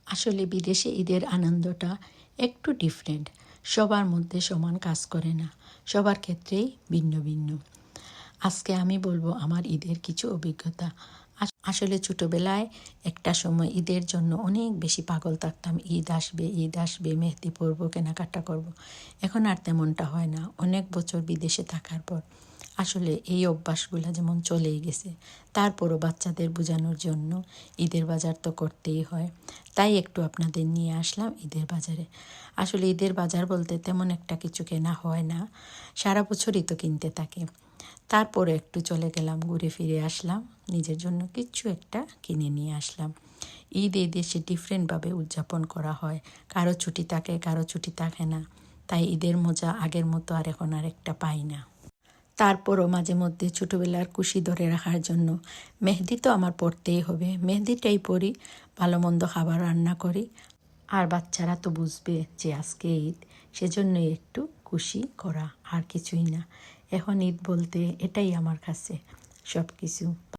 আসলে বিদেশে ঈদের আনন্দটা একটু ডিফারেন্ট। সবার মধ্যে সমান কাজ করে না, সবার ক্ষেত্রেই ভিন্ন ভিন্ন। আজকে আমি বলবো আমার ঈদের কিছু অভিজ্ঞতা। আসলে ছোটোবেলায় একটা সময় ঈদের জন্য অনেক বেশি পাগল থাকতাম। ঈদ আসবে, মেহেদি পরবো, কেনাকাটা করব। এখন আর তেমনটা হয় না, অনেক বছর বিদেশে থাকার পর। আসলে এই অভ্যাসগুলো যেমন চলেই গেছে, তারপরও বাচ্চাদের বোঝানোর জন্য ঈদের বাজার তো করতেই হয়। তাই একটু আপনাদের নিয়ে আসলাম ঈদের বাজারে। আসলে ঈদের বাজার বলতে তেমন একটা কিছু কেনা হয় না, সারা বছরই তো কিনতে থাকি। তারপরে একটু চলে গেলাম, ঘুরে ফিরে আসলাম, নিজের জন্য কিছু একটা কিনে নিয়ে আসলাম। ঈদ এই দেশে ডিফারেন্টভাবে উদযাপন করা হয়, কারো ছুটি থাকে, কারো ছুটি থাকে না। তাই ঈদের মজা আগের মতো আর এখন আর একটা পাই না। তারপরও মাঝে মধ্যে ছোটোবেলার খুশি ধরে রাখার জন্য মেহেদি তো আমার পড়তেই হবে, মেহেদিটাই পরি, ভালো মন্দ খাবার রান্না করি। আর বাচ্চারা তো বুঝবে যে আজকে ঈদ, সেজন্যই একটু খুশি করা, আর কিছুই না। এখন ঈদ বলতে এটাই আমার কাছে সব কিছু।